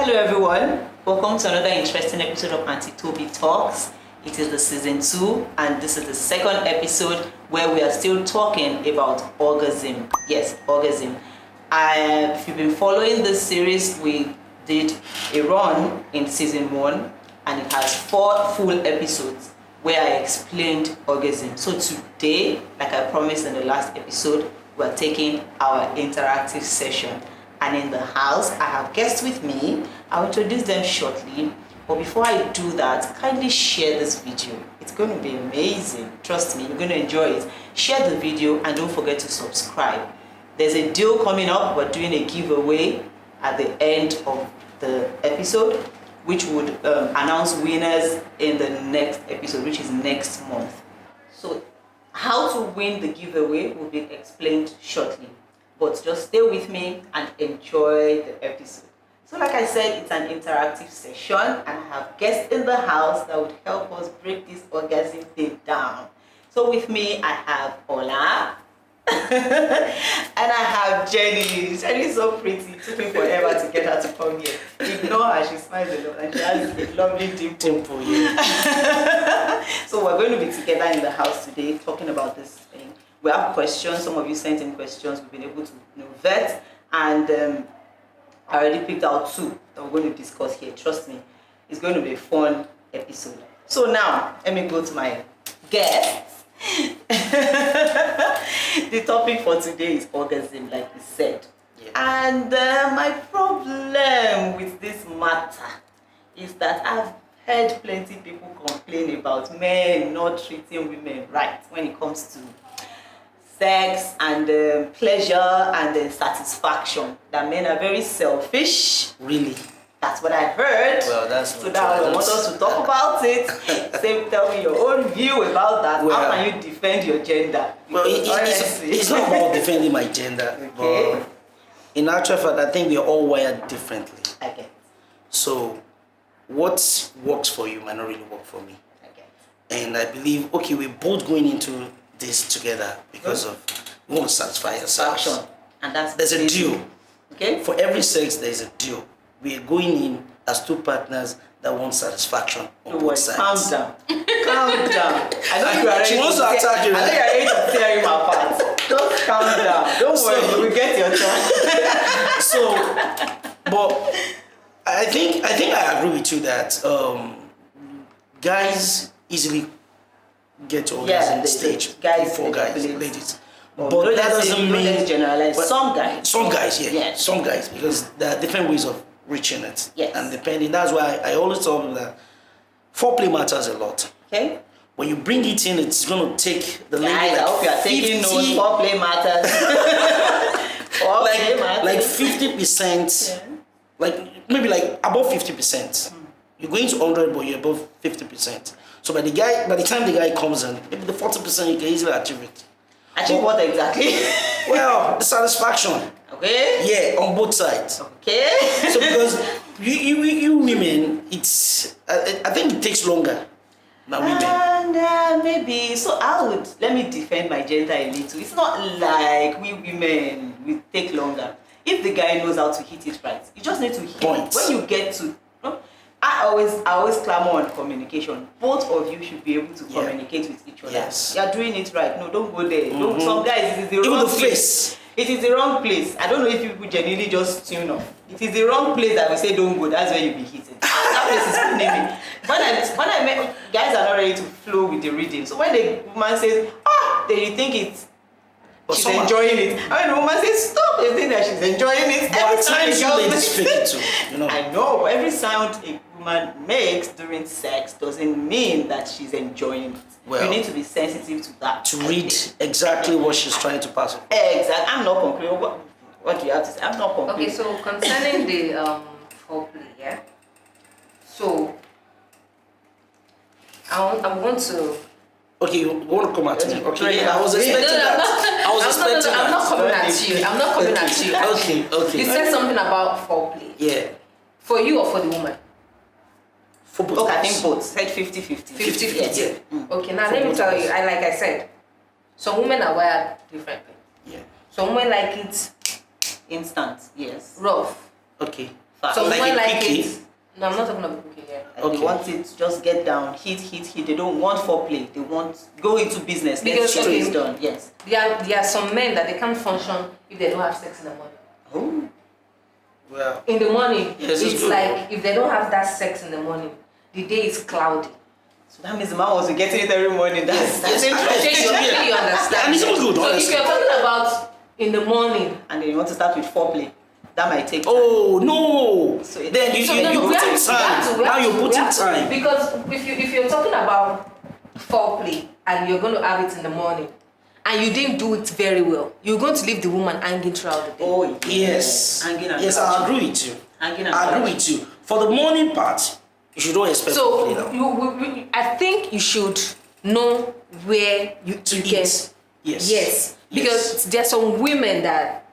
Hello everyone, welcome to another interesting episode of Auntie Toby Talks. It is the season 2 and this is the second episode where we are still talking about orgasm. Yes, orgasm. If you've been following this series, we did a run in season 1 and it has 4 full episodes where I explained orgasm. So today, like I promised in the last episode, we're taking our interactive session. And in the house, I have guests with me. I'll introduce them shortly. But before I do that, kindly share this video. It's going to be amazing. Trust me, you're going to enjoy it. Share the video and don't forget to subscribe. There's a deal coming up. We're doing a giveaway at the end of the episode, which would announce winners in the next episode, which is next month. So how to win the giveaway will be explained shortly. But just stay with me and enjoy the episode. So like I said, it's an interactive session and I have guests in the house that would help us break this orgasm thing down. So with me, I have Ola and I have Jenny. Jenny's so pretty. It took me forever to get her to come here. Ignore her, she smiles a lot and she has a lovely dimple. Yeah. So we're going to be together in the house today talking about this thing. We have questions. Some of you sent in questions. We've been able to vet, and I already picked out 2 that we're going to discuss here. Trust me, it's going to be a fun episode. So now, let me go to my guests. The topic for today is orgasm, like we said. Yeah. And my problem with this matter is that I've heard plenty people complain about men not treating women right when it comes to sex and pleasure and satisfaction. That men are very selfish. Really? That's what I heard. Well, that's so now I want us to talk about it. Say, tell me your own view about that. Well, how can you defend your gender? Well, it's not about defending my gender. Okay. But in actual fact, I think we are all wired differently. Okay. So what works for you might not really work for me. Okay. And I believe, okay, we're both going into this together because of we want to satisfy ourselves. And there's a deal. Okay. For every sex, there's a deal. We are going in as 2 partners that want satisfaction on both sides. Calm down. Calm down. I know you are ready. She wants to attack you. I know you are ready to tear him apart. Just calm down. Don't worry, you will get your turn. So, but I think I agree with you that guys easily get to orgasm stage before ladies. But that doesn't mean generalize. Some guys, yeah. Some guys, because there are different ways of reaching it. Yes. And depending, that's why I always tell people that foreplay matters a lot. Okay. When you bring it in, it's going to take the lady I hope you are taking notes. Foreplay matters. like 50%. Yeah. Like maybe like above 50%. You're going to 100, but you're above 50%. So by the time the guy comes in, maybe the 40% you can easily achieve it. Achieve what exactly? Well, the satisfaction. Okay. Yeah, on both sides. Okay. So because you women, it's I think it takes longer than women. Maybe. So let me defend my gender a little. It's not like we women we take longer. If the guy knows how to hit it right, you just need to hit it. When you get to I always clamor on communication. Both of you should be able to communicate with each other. Yes. You're doing it right. No, don't go there. Don't, some guys, it is the wrong place. It is the wrong place. I don't know if people genuinely just tune off. It is the wrong place that we say don't go. That's where you be hitting. That place is pinning me. When I met guys are not ready to flow with the reading. So when the woman says, then you think it's she's enjoying it. I mean, the woman says, stop. You think that she's enjoying it. But every time you ladies fake it too, I know. Every sound a woman makes during sex doesn't mean that she's enjoying it. Well, you need to be sensitive to that. To read exactly what she's trying to pass. Exactly. I'm not concluding. What do you have to say? I'm not concluding. Okay, so concerning the foreplay, yeah. So I want to. Okay, you want to come at me? Okay, yeah, I was expecting that. I'm not coming at you. I'm not coming at you. Okay. You said something about foreplay. Yeah. For you or for the woman? For both. Okay, I think both. Said 50-50. 50-50. Yeah. Okay, now let me tell you. Like I said, some women are wired differently. Yeah. Some women like it instant. Yes. Rough. Okay. fast. Some Like women a like quickie? it. No, I'm not talking about cooking here. Like they want it to just get down, hit. They don't want foreplay. They want go into business. Because, Get things okay. done. Yes. There are some men that they can't function if they don't have sex in the morning. Oh. Well, In the morning, Yes, it's it's good. like if they don't have that sex in the morning, the day is cloudy. So that means the man was getting it every morning. That's Yes, interesting. Okay, you understand. And it's all good, So if honestly. you're talking about in the morning, And then you want to start with foreplay. That might take time. oh no! So it- Then you we put have in to- time. we Now have you to- put we in have to- time. Because if you're talking about foreplay and you're going to have it in the morning and you didn't do it very well, you're going to leave the woman hanging throughout the day. Oh Yes. Hanging and Yes, I crouching. agree with you. Hanging and I agree crouching. with you. For the morning part, you don't expect So to play now. I think you should know where you To can. eat. Yes. Yes, because there are some women that,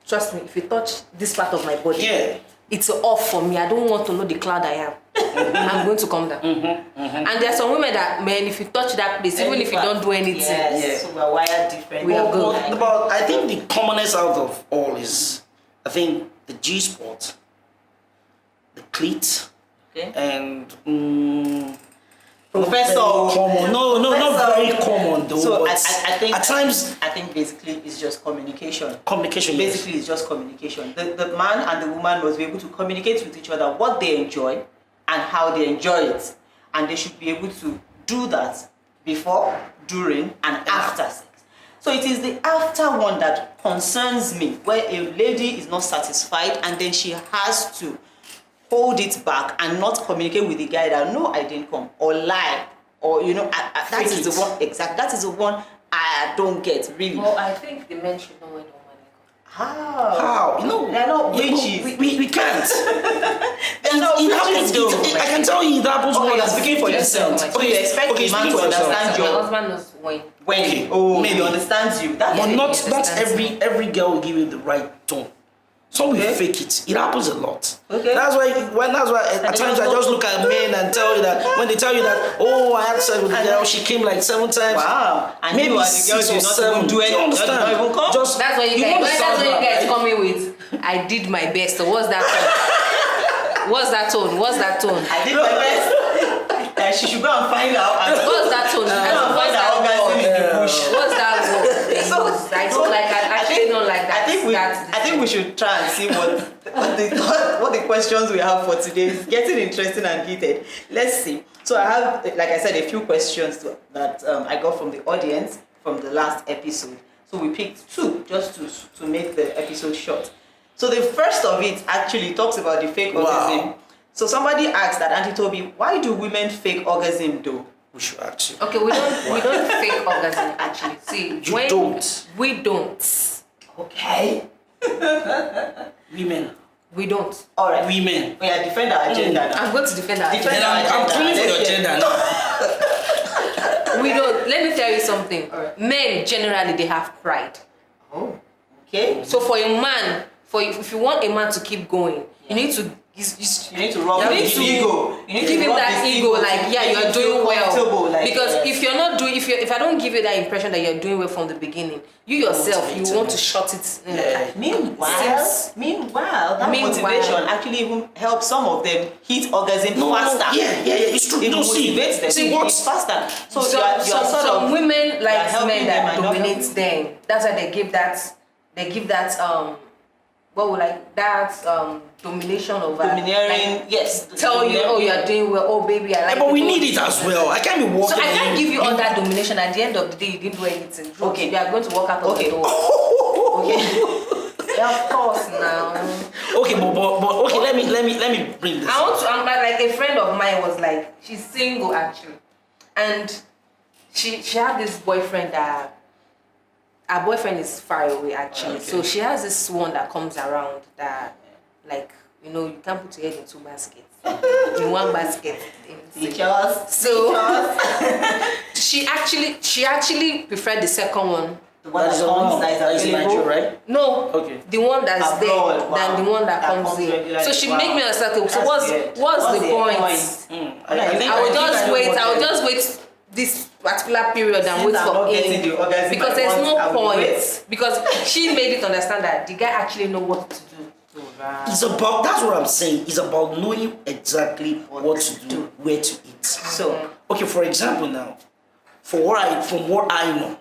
trust me, if you touch this part of my body, Yeah. it's off for me. I don't want to know the cloud I am. I'm going to come down. And there are some women that, man, if you touch that place, even if you don't do anything, Yes. Yeah. So we're wired different. We are good. But I think the commonest out of all is, I think, the G spot, the cleat, Okay. and Professor. not very common. No, not Professor. very common though. So but I think at times I think basically it's just communication. communication. yes. Basically, it's just communication. The man and the woman must be able to communicate with each other what they enjoy and how they enjoy it, and they should be able to do that before, during, and after sex. So it is the after one that concerns me, where a lady is not satisfied and then she has to hold it back and not communicate with the guy that no, I didn't come, or lie, or that Fake is it. the one exact. That is the one I don't get really. well, I think the men should know when the woman How? How? No, They're not yeah, witches. we can't. They're not It witches happens. though. I can tell you it happens Okay, more you're than speaking for 50%. yourself. So you expect the man speak to for yourself. understand So my your husband knows when. when. Okay, Oh, maybe. he understands you. That's But it. not understands every girl will give you the right tone. Some will Okay. fake it. It happens a lot. Okay. That's why at times I just look at men and tell you that when they tell you that, oh, I had sex with the girl, she came like 7 times. Wow. And Maybe you are the girl 6 you or not 7. even do you anything. understand? Not even come. Just That's what you want guys. to That's sound what you guys right? come in with. I did my best. So what's that tone? What's that tone? What's that tone? I did my best. She should go and find out. And What's that tone? go and What's find that out orgasm in the word? bush. What's that word? I don't like. I actually don't like that. I think we should try and see what the questions we have for today. It's getting interesting and heated. Let's see. So I have, like I said, a few questions that I got from the audience from the last episode. So we picked 2 just to make the episode short. So the first of it actually talks about the fake orgasm. So somebody asked that, Auntie Toby, why do women fake orgasm though? We should actually. Okay, we don't fake orgasm actually. See, You don't. We don't. Okay. Women. We don't. All right. Women. We are defend our agenda now. I'm going to defend that. Defend Then I'm coming for your Let's gender now. We don't. Let me tell you something. Alright. Men generally they have pride. Oh, okay. So for a man, if you want a man to keep going, you need to. You need to rub You need his to ego. You need give to him rub that his ego, like to yeah, make you're him feel doing comfortable, well. like, Because yes. if you're not doing, if I don't give you that impression that you're doing well from the beginning, you yourself you Motivate want him. to shut it. Yeah. Meanwhile, that motivation actually even helps some of them hit orgasm faster. Yeah, it's true. It No, motivates them see to what? hit faster. So So, you're some sort of women like helping men them that and not dominates helping. them. That's why they give that domination over domineering. like, Yes. tell you, oh, you are doing well. Oh, baby, I like. But we it. need it as well. I can't be So walking. I can't and- give you all that domination. At the end of the day, you didn't do anything. Okay. You are going to walk out of Okay. the door. Okay. Yeah, of course now. Okay, but okay. Let me bring this. I want to. I'm like a friend of mine was like, she's single actually, and she had this boyfriend that. Her boyfriend is far away actually, Okay. so she has this one that comes around that, like, you can't put your head in 2 baskets. In one basket. So she actually preferred the second one. The one That is that comes, that is available. Nigel, right? No, Okay. the one that's Abroad, there wow. than the one that comes comes in. regularly. So she Wow. make me understand. Okay, so That's good. what's the point? I I will just wait this particular period and Since wait I'm for not getting him the orgasm because I there's want, I no will point. wait. Because she made it understand that the guy actually know what to do. Right. It's about, that's what I'm saying. It's about knowing exactly what to do, where to eat. So, okay, for example now, from what I know,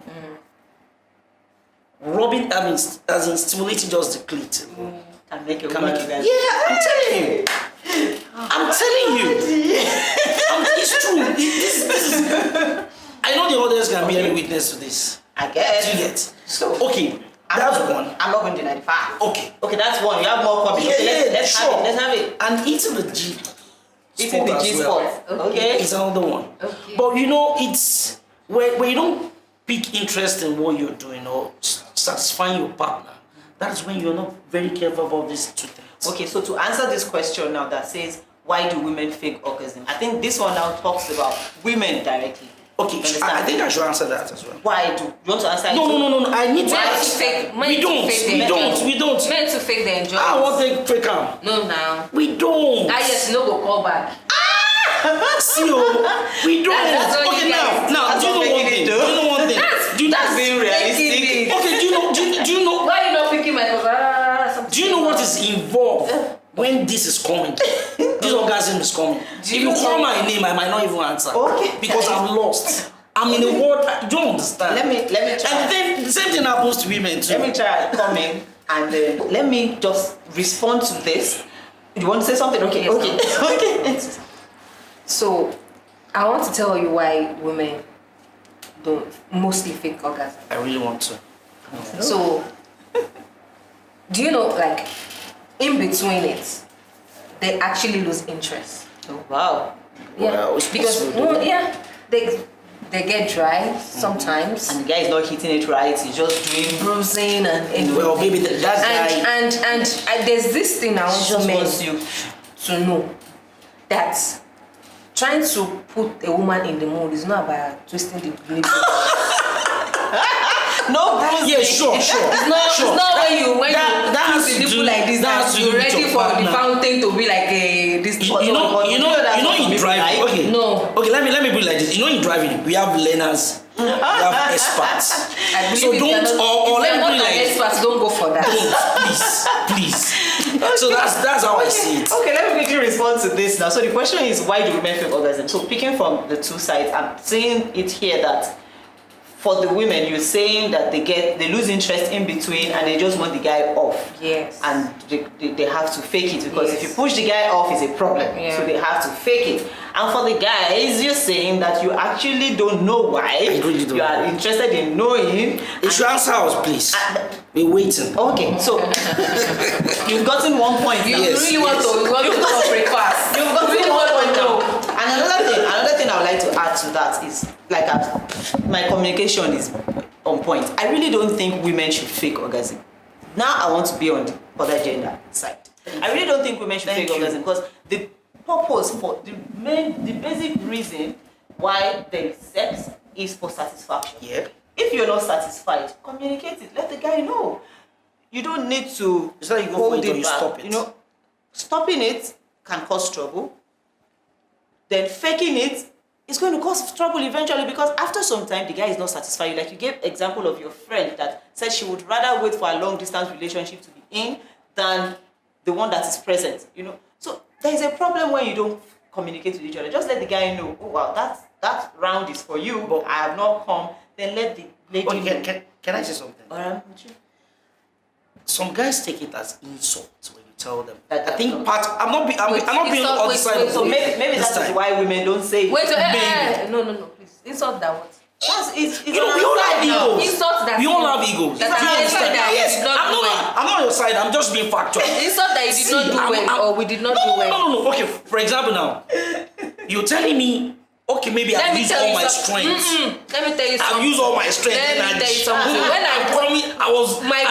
rubbing, I mean, as in stimulating just the clit. can make a Can woman make do it- that. Yeah, I'm telling you. I'm telling you. It's true. This is, I know the audience can be any witness to this. I guess. Do you get? So, Okay, that's one. I'm not going to deny the fact. Okay. Okay, that's one. You have more comments. Okay, let's sure. have it. Let's have it. And eating the G Eating the as G well. spot. Okay. It's another one. Okay. But you know, it's when you don't pick interest in what you're doing or satisfying your partner, that's when you're not very careful about these two things. Okay, so to answer this question now that says, why do women fake orgasm? I think this one now talks about women directly. Okay, You understand? I think I should answer that as well. Why do? You want to answer it? No. I need to Men to ask. fake. Men We to don't. fake We the don't. enjoyment. We don't. Men to fake the enjoyment. I want to fake am. No, now. We don't. Yes, no go call back. See, we don't. That's what Okay, you guys- now, that's do you what know one making thing? it Do do. you know one thing? Do you That's know? being realistic. Faking it. Okay, do you know? Why you not picking my something? Do you know what is involved when this is coming? This orgasm is coming. If you call my name, I might not even answer. Okay. Because I'm lost. I'm in a world you don't understand. Let me try. And then the same thing happens to women too. Let me try coming and let me just respond to this. You want to say something? Okay. Yes, Okay. Okay. So, I want to tell you why women don't mostly fake orgasm. I really want to. So, do you know, like, in between it, they actually lose interest. Oh, wow. Yeah, Well, it's because possible, no, yeah, they get dry sometimes, And the guy is not hitting it right. He's just doing. bruising and Well, maybe that guy. and there's this thing I He want just men wants you. to know that trying to put a woman in the mood is not about twisting the nipple. No bruising. Yeah, sure. It's not when you That has twist to the do- nipple like this that has that to you're do with ready your for the partner. fountain to be like this. You know in driving. Okay. No. Okay, let me put it like this. You know in driving, we have learners, we have experts. I believe So if don't you're not- or if let you're me not put it an like expert, don't go for that. please. So that's how I see it. Okay, let me quickly respond to this now. So the question is, why do women fake orgasm? So picking from the two sides, I'm seeing it here that for the women, you're saying that they lose interest in between and they just want the guy off. Yes. And they have to fake it because if Yes. you push the guy off, it's a problem. Yeah. So they have to fake it. And for the guys, you're saying that you actually don't know why. really don't You are know. interested in knowing. You should answer us, please. We're waiting. Okay, so you've gotten 1 point You now. Yes, really want to go breakfast. You've got really one want point to know. now. And another thing I would like to add to that is like my communication is on point. I really don't think women should fake orgasm. Now I want to be on the other gender side. I really don't think women should Thank fake you. orgasm because the purpose for the basic reason why there is sex is for satisfaction. Yeah. If you're not satisfied, communicate it. Let the guy know. You don't need to It's not you go for hold it or it you back. stop it. You know, stopping it can cause trouble. Then faking it is going to cause trouble eventually because after some time the guy is not satisfied. Like you gave example of your friend that said she would rather wait for a long distance relationship to be in than the one that is present. You know, so there is a problem when you don't communicate with each other. Just let the guy know. Oh wow, that round is for you, but I have not come. Then let the lady know. Can I say something? Alright. Some guys take it as insult when you tell them. That- I think part. I'm not being on the side of So the- maybe this that is time. why women don't say. Wait, Maybe. no, please. Insult that what? It's You know, we all have now. egos. Insult that We all you- have egos. that Do you I understand? that you Yes, did not I'm do well. not on your side. I'm just being factual. Insult that you did See, not do I'm- well I'm- or we did not do well. No. Okay, for example now, you're telling me, okay, maybe I've used all my strength. Let me tell you something. I've used all my strength. Let and me tell you something. When I promise, I was my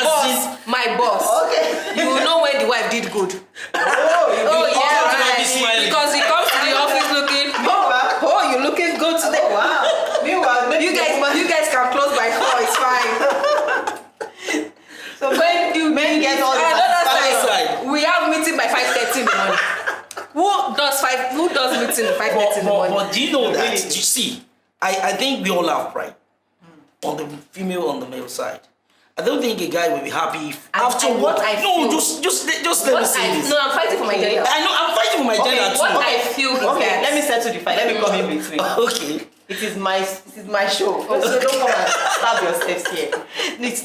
boss. Okay. You will know when the wife did good. Oh, Oh be yeah, automatically smiling. right. Because he comes to the office looking. Oh, you're looking good today. Oh, wow. Meanwhile, maybe You guys can close by 4. It's fine. So when you men get all the Another satisfaction. side, we have meeting by 5:30 in the morning. Who does meeting at 5:30 in the morning? But do you know that? Really? You see, I think we all have pride on the female, on the male side. I don't think a guy will be happy if And afterwards. what I No, feel- just let me say this. No, I'm fighting for my gender. I know I'm fighting for my gender What too. I feel is Okay, that let me settle the fight. Let me come in between. Okay. It is my show. So don't come and stab yourselves here.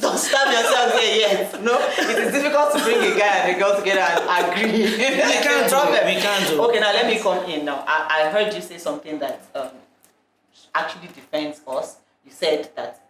Don't stab yourselves here yet. No, it is difficult to bring a guy and a girl together and agree. We can't do it. We can't do it. Okay, now let me come in now. I heard you say something that actually defends us. You said that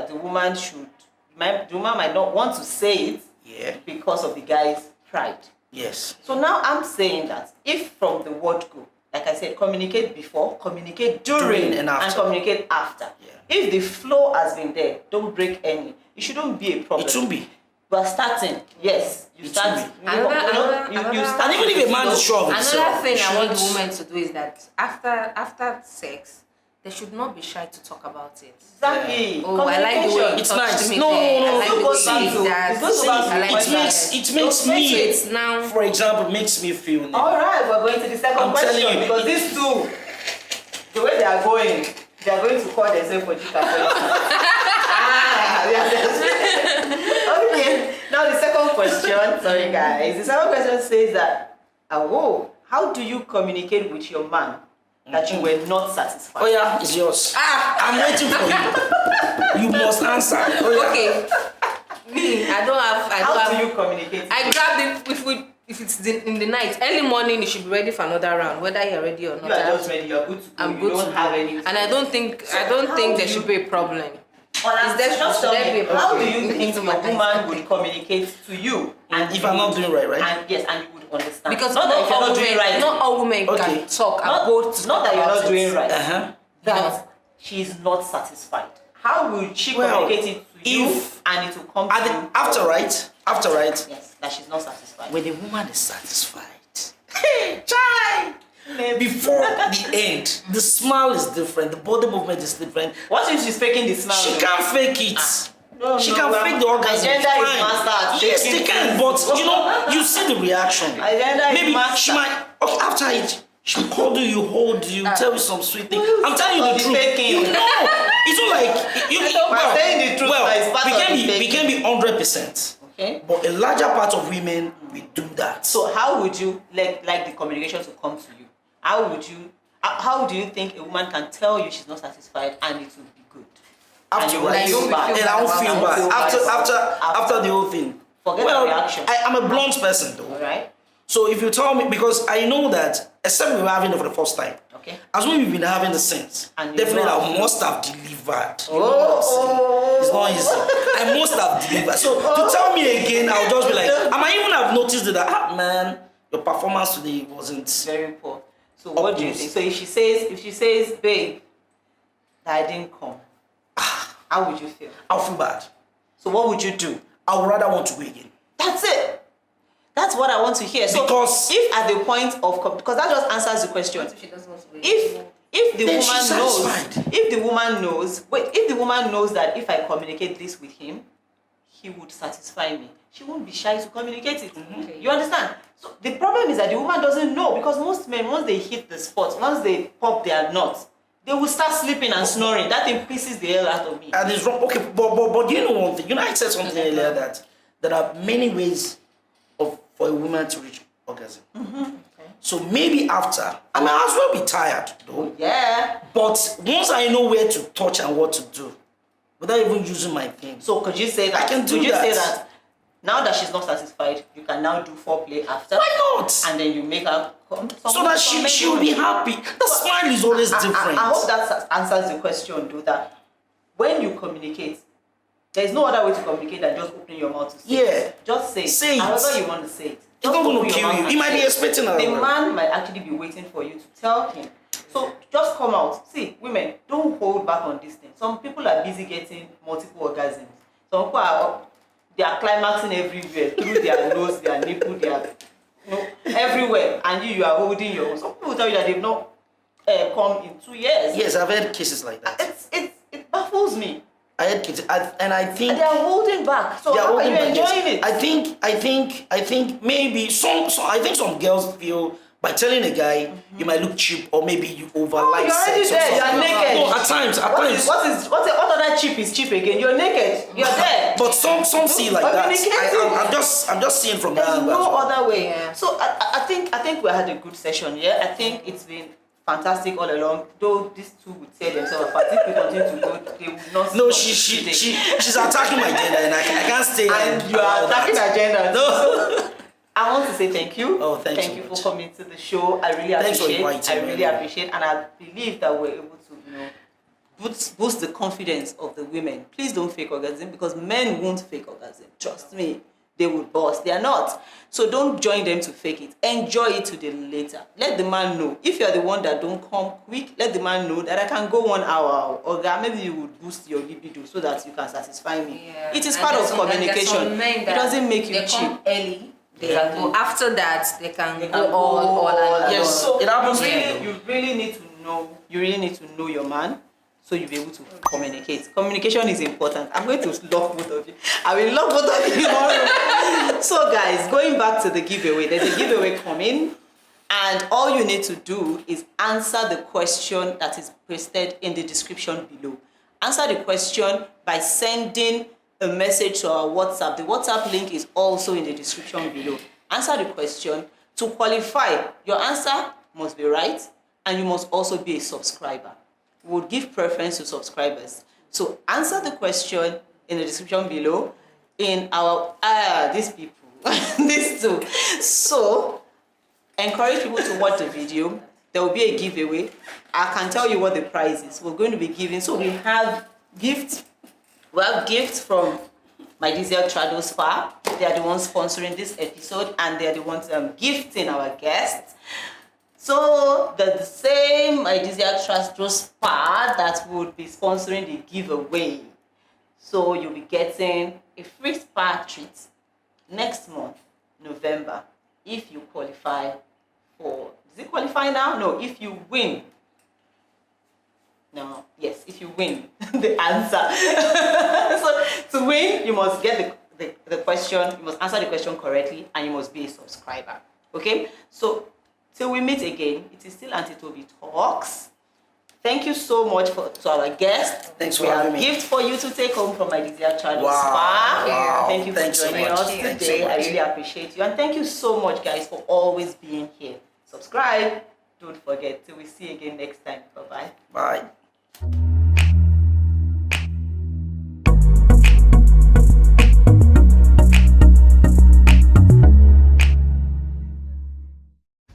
the woman the woman might not want to say it Yeah. because of the guy's pride. Yes. So now I'm saying that if from the word go, like I said, communicate before, communicate during and after. communicate after. Yeah. If the flow has been there, don't break any. It shouldn't be a problem. It shouldn't be. But starting, yes, you It start. should You start. And even if a man is sure of himself, another thing I want the shouldn't- woman to do is that after sex, they should not be shy to talk about it. Exactly. Oh, I like the way you It's touched nice. me No, there. no, I like no, the way see, you did that. it's good to I like it the makes- way- it makes So me, it's now. for example, makes me feel. All right, we're going to the second I'm telling question you. because these two, the way they are going to call themselves for Jika. Okay. Now the second question. Sorry, guys. The second question says that, how do you communicate with your man that you were not satisfied? Oh yeah, it's yours. I'm waiting for you. You must answer. Oh yeah. Okay. Me, I don't have. How do you communicate? I grabbed it if it's in the night, early morning. You should be ready for another round, whether you're ready or not. You are just ready. You are good to go. I'm You good don't to have go. any. And I don't think there should be a problem. Is there just tell should there me, be a how do problem? you think Into your my woman eyes. would communicate to you? And If I'm not doing right? And yes, and you would understand. Because not that if you're not doing right. not all women Okay. can talk Not, about. not that you're not doing right. Uh-huh. That she's not satisfied. How will she Well, communicate it to you if- and it will come to you? After right. Yes, that she's not satisfied. When the woman is satisfied, hey, child. Before the end, the smile is different, the body movement is different. What if she's faking the smile? She can't fake it. No, She no, can well, fake the orgasm. agenda is fine. master at Yes, faking they can, things. but you see the reaction. Agenda is Maybe master. she might, okay, after it, she'll cuddle you, hold you, tell you some sweet thing. I'm telling you Or the the truth. faking. You know, it's not like you. We're saying the truth, but it's part of the we can be 100%. Okay. But a larger part of women will do that. So how would you like the communication to come to you? How do you think a woman can tell you she's not satisfied and it will be good? After And you right, won't feel bad. and I won't feel about bad. it. After the whole thing. Forget the reaction. I'm a blunt person though. All right. So if you tell me, because I know that, except we were having it for the first time, Okay. as when we've been having the sense, And you definitely know I must have delivered. You know what I'm saying? It's not easy. I must have delivered. So to tell me again, I'll just be like, I might even have noticed that, man, your performance today wasn't. Very poor. So what do you think? So if she says, babe, that I didn't come, how would you feel? I'll feel bad. So what would you do? I would rather want to go again. That's it. That's what I want to hear. So Because- if at the point of because that just answers the question. If she doesn't want to wait. If the Then woman she's knows, satisfied. if the woman knows that if I communicate this with him, he would satisfy me, she won't be shy to communicate it. Okay. You understand? So the problem is that the woman doesn't know, because most men, once they hit the spot, once they pop their nuts, they will start sleeping and snoring. That thing pisses the hell out of me. And it's wrong. Okay, but you know one thing. You know, I said something earlier that there are many ways for a woman to reach orgasm. So maybe after, I might as well be tired though. Yeah. But once I know where to touch and what to do, without even using my thing. So could you say that? I can do could you say that. that now that she's not satisfied, you can now do foreplay after? Why not? And then you make her come. So that she will be happy. The smile is always different. I hope that answers the question, though, that when you communicate, there is no other way to communicate than just opening your mouth to say it. Just say it. Say it. However you want to say it. It's Just not going open to your kill mouth you. and He might say be it. expecting The another. man might actually be waiting for you to tell him. So just come out. See, women, don't hold back on this thing. Some people are busy getting multiple orgasms. Some people they are climaxing everywhere, through their nose, their nipple, everywhere. And you are holding your own. Some people tell you that they've not come in 2 years. Yes, I've had cases like that. It baffles me. I had cases, and I think And they are holding back. So they are how are holding you back, yes. enjoying it? I think maybe some. I think some girls feel by telling a guy you might look cheap or maybe you overlike you're already sex or there, something. you're naked. No, at times. What other cheap is cheap again? You're naked. You're there. But some see like that. I'm just seeing from that There's angle. no as well. other way. Yeah. So I think we had a good session. Yeah, I think it's been fantastic all along. Though these two would tear themselves apart, if we continue to go, they will not. No, stop she's attacking my gender, and I can't stay. and you are attacking agenda. No. So, I want to say thank you. Oh, thank you so for much. coming to the show. I really Thanks for appreciate. inviting I me. really appreciate, and I believe that we're able to, boost the confidence of the women. Please don't fake orgasm because men won't fake orgasm. Trust me, they will bust. They are not. So don't join them to fake it. Enjoy it to the later. Let the man know. If you are the one that don't come quick, let the man know that I can go 1 hour or maybe you would boost your libido so that you can satisfy me. Yeah. It is And part of there's some communication. men It that doesn't make you they cheap. come early. They Yeah. can go after that. They can They go can go all and Yes. So It happens to you really need to know. You really need to know your man, so you'll be able to communicate. Communication is important. I'm going to lock both of you. I will lock both of you tomorrow. So guys, going back to the giveaway, there's a giveaway coming, and all you need to do is answer the question that is pasted in the description below. Answer the question by sending a message to our WhatsApp. The WhatsApp link is also in the description below. Answer the question. To qualify, your answer must be right, and you must also be a subscriber. We would give preference to subscribers. So answer the question in the description below in our these people these two. So encourage people to watch the video. There will be a giveaway. I can tell you what the prize is. We're going to be giving. So we have gifts. We have gifts from My Diesel Travel Spa. They are the ones sponsoring this episode, and they are the ones gifting our guests. So the same My Diesel Travel Spa that would be sponsoring the giveaway. So you'll be getting a free spa treat next month, November, if you qualify for. Does it qualify now? No, if you win. No, yes, if you win the answer. So to win, you must get the question, you must answer the question correctly, and you must be a subscriber. Okay? So till we meet again, it is still Auntie Toby Talks. Thank you so much to our guests. Thanks for having me. We have a gift for you to take home from My Diesel Travel Wow. Spa. Wow. Thank you for Thanks so joining much. us Thanks today. so I much. really appreciate you. And thank you so much, guys, for always being here. Subscribe. Don't forget. Till we see you again next time. Bye-bye. Bye.